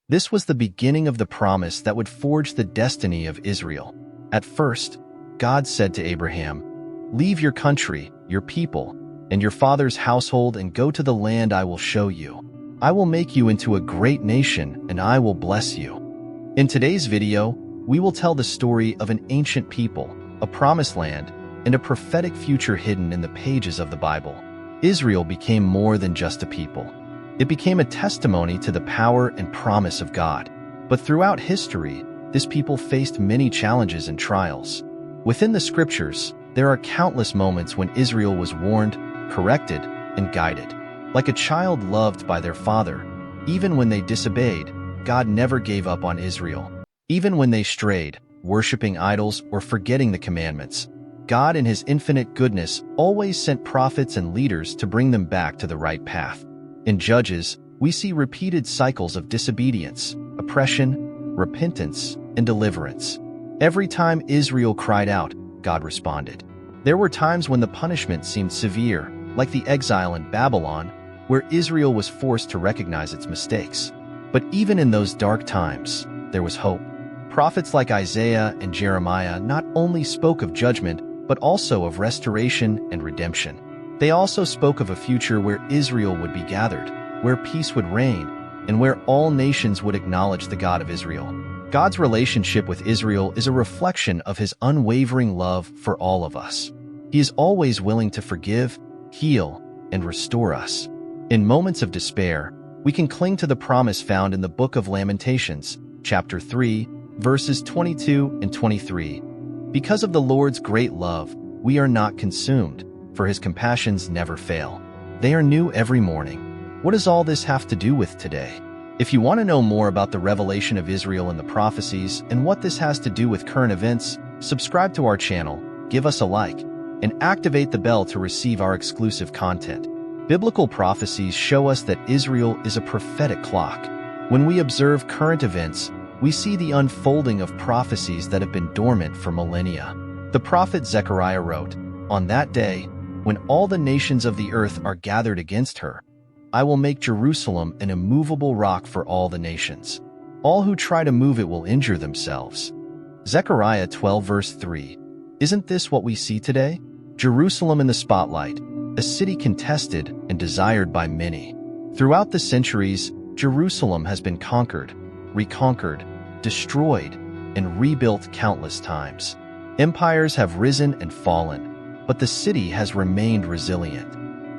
This was the beginning of the promise that would forge the destiny of Israel. At first, God said to Abraham, "Leave your country, your people, and your father's household and go to the land I will show you. I will make you into a great nation and I will bless you." In today's video, we will tell the story of an ancient people, a promised land, and a prophetic future hidden in the pages of the Bible. Israel became more than just a people. It became a testimony to the power and promise of God. But throughout history, this people faced many challenges and trials. Within the scriptures, there are countless moments when Israel was warned, corrected, and guided. Like a child loved by their father, even when they disobeyed, God never gave up on Israel. Even when they strayed, worshiping idols or forgetting the commandments, God in His infinite goodness always sent prophets and leaders to bring them back to the right path. In Judges, we see repeated cycles of disobedience, oppression, repentance, and deliverance. Every time Israel cried out, God responded. There were times when the punishment seemed severe, like the exile in Babylon, where Israel was forced to recognize its mistakes. But even in those dark times, there was hope. Prophets like Isaiah and Jeremiah not only spoke of judgment, but also of restoration and redemption. They also spoke of a future where Israel would be gathered, where peace would reign, and where all nations would acknowledge the God of Israel. God's relationship with Israel is a reflection of His unwavering love for all of us. He is always willing to forgive, heal, and restore us. In moments of despair, we can cling to the promise found in the book of Lamentations, chapter 3, verses 22 and 23. Because of the Lord's great love, we are not consumed, for His compassions never fail. They are new every morning. What does all this have to do with today? If you want to know more about the revelation of Israel and the prophecies and what this has to do with current events, subscribe to our channel, give us a like, and activate the bell to receive our exclusive content. Biblical prophecies show us that Israel is a prophetic clock. When we observe current events, we see the unfolding of prophecies that have been dormant for millennia. The prophet Zechariah wrote, "On that day, when all the nations of the earth are gathered against her, I will make Jerusalem an immovable rock for all the nations. All who try to move it will injure themselves." Zechariah 12 verse 3. Isn't this what we see today? Jerusalem in the spotlight, a city contested and desired by many. Throughout the centuries, Jerusalem has been conquered, reconquered, destroyed, and rebuilt countless times. Empires have risen and fallen, but the city has remained resilient.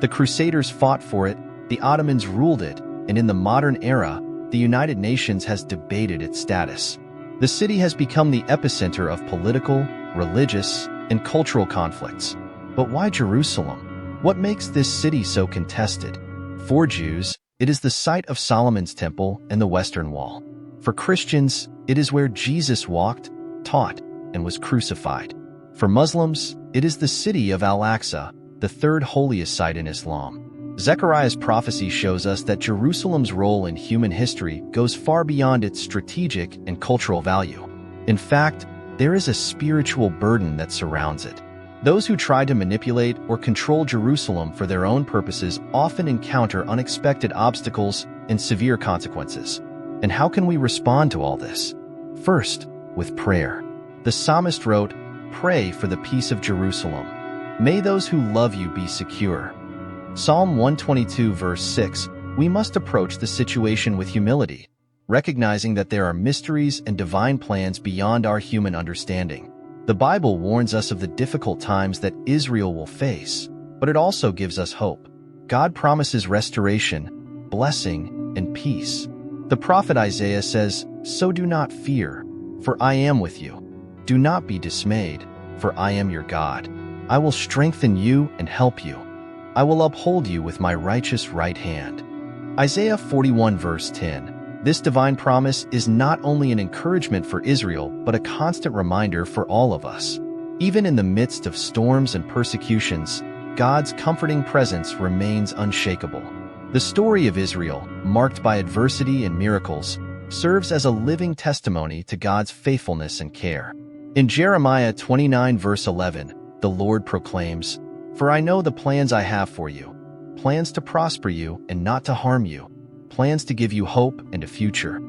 The Crusaders fought for it, the Ottomans ruled it, and in the modern era, the United Nations has debated its status. The city has become the epicenter of political, religious, and cultural conflicts. But why Jerusalem? What makes this city so contested? For Jews, it is the site of Solomon's temple and the Western Wall. For Christians, it is where Jesus walked, taught, and was crucified. For Muslims, it is the city of Al-Aqsa, the third holiest site in Islam. Zechariah's prophecy shows us that Jerusalem's role in human history goes far beyond its strategic and cultural value. In fact, there is a spiritual burden that surrounds it. Those who try to manipulate or control Jerusalem for their own purposes often encounter unexpected obstacles and severe consequences. And how can we respond to all this? First, with prayer. The psalmist wrote, "Pray for the peace of Jerusalem. May those who love you be secure." Psalm 122 verse 6, we must approach the situation with humility, recognizing that there are mysteries and divine plans beyond our human understanding. The Bible warns us of the difficult times that Israel will face, but it also gives us hope. God promises restoration, blessing, and peace. The prophet Isaiah says, "So do not fear, for I am with you. Do not be dismayed, for I am your God. I will strengthen you and help you. I will uphold you with my righteous right hand." Isaiah 41 verse 10. This divine promise is not only an encouragement for Israel, but a constant reminder for all of us. Even in the midst of storms and persecutions, God's comforting presence remains unshakable. The story of Israel, marked by adversity and miracles, serves as a living testimony to God's faithfulness and care. In Jeremiah 29 verse 11, the Lord proclaims, "For I know the plans I have for you, plans to prosper you and not to harm you, plans to give you hope and a future."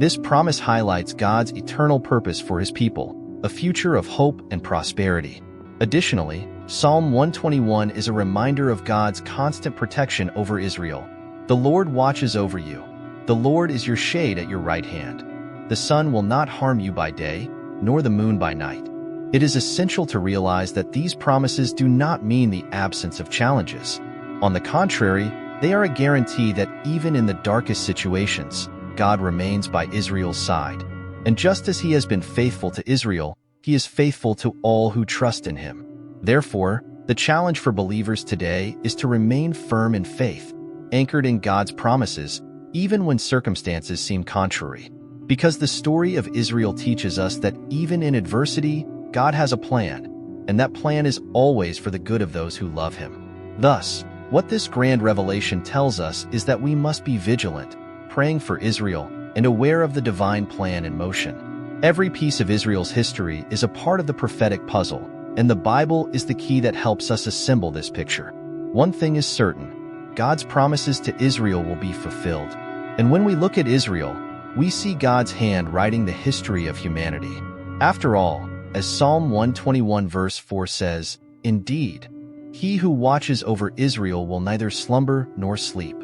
This promise highlights God's eternal purpose for his people, a future of hope and prosperity. Additionally, Psalm 121 is a reminder of God's constant protection over Israel. The Lord watches over you. The Lord is your shade at your right hand. The sun will not harm you by day, nor the moon by night. It is essential to realize that these promises do not mean the absence of challenges. On the contrary, they are a guarantee that even in the darkest situations, God remains by Israel's side. And just as he has been faithful to Israel, he is faithful to all who trust in him. Therefore, the challenge for believers today is to remain firm in faith, anchored in God's promises, even when circumstances seem contrary. Because the story of Israel teaches us that even in adversity, God has a plan, and that plan is always for the good of those who love him. Thus, what this grand revelation tells us is that we must be vigilant, praying for Israel, and aware of the divine plan in motion. Every piece of Israel's history is a part of the prophetic puzzle, and the Bible is the key that helps us assemble this picture. One thing is certain: God's promises to Israel will be fulfilled. And when we look at Israel, we see God's hand writing the history of humanity. After all, as Psalm 121 verse 4 says, "Indeed, he who watches over Israel will neither slumber nor sleep."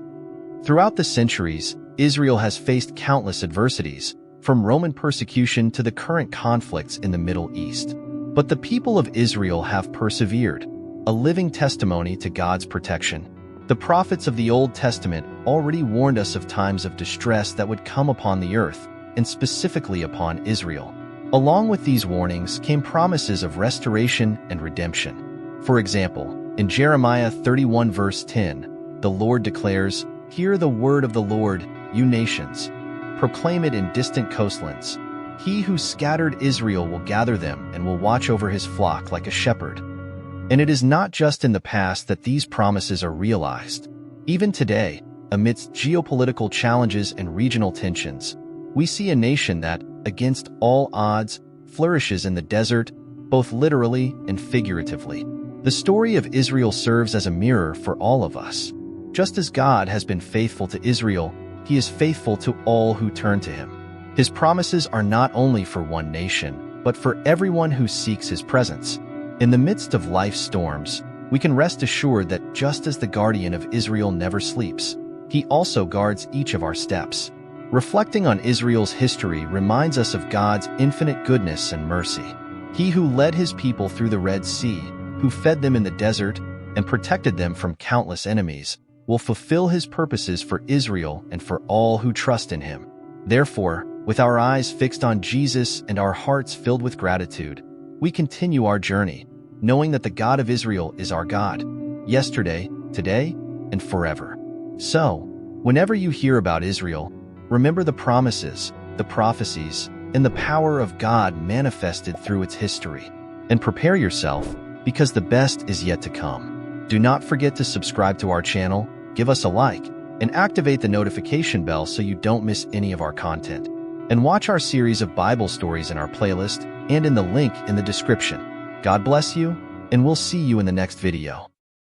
Throughout the centuries, Israel has faced countless adversities, from Roman persecution to the current conflicts in the Middle East. But the people of Israel have persevered, a living testimony to God's protection. The prophets of the Old Testament already warned us of times of distress that would come upon the earth, and specifically upon Israel. Along with these warnings came promises of restoration and redemption. For example, in Jeremiah 31 verse 10, the Lord declares, "Hear the word of the Lord, you nations. Proclaim it in distant coastlands. He who scattered Israel will gather them and will watch over his flock like a shepherd." And it is not just in the past that these promises are realized. Even today, amidst geopolitical challenges and regional tensions, we see a nation that, against all odds, flourishes in the desert, both literally and figuratively. The story of Israel serves as a mirror for all of us. Just as God has been faithful to Israel, he is faithful to all who turn to him. His promises are not only for one nation, but for everyone who seeks his presence. In the midst of life's storms, we can rest assured that just as the guardian of Israel never sleeps, he also guards each of our steps. Reflecting on Israel's history reminds us of God's infinite goodness and mercy. He who led his people through the Red Sea, who fed them in the desert, and protected them from countless enemies, will fulfill his purposes for Israel and for all who trust in him. Therefore, with our eyes fixed on Jesus and our hearts filled with gratitude, we continue our journey, knowing that the God of Israel is our God, yesterday, today, and forever. So, whenever you hear about Israel, remember the promises, the prophecies, and the power of God manifested through its history. And prepare yourself, because the best is yet to come. Do not forget to subscribe to our channel, give us a like, and activate the notification bell so you don't miss any of our content. And watch our series of Bible stories in our playlist and in the link in the description. God bless you, and we'll see you in the next video.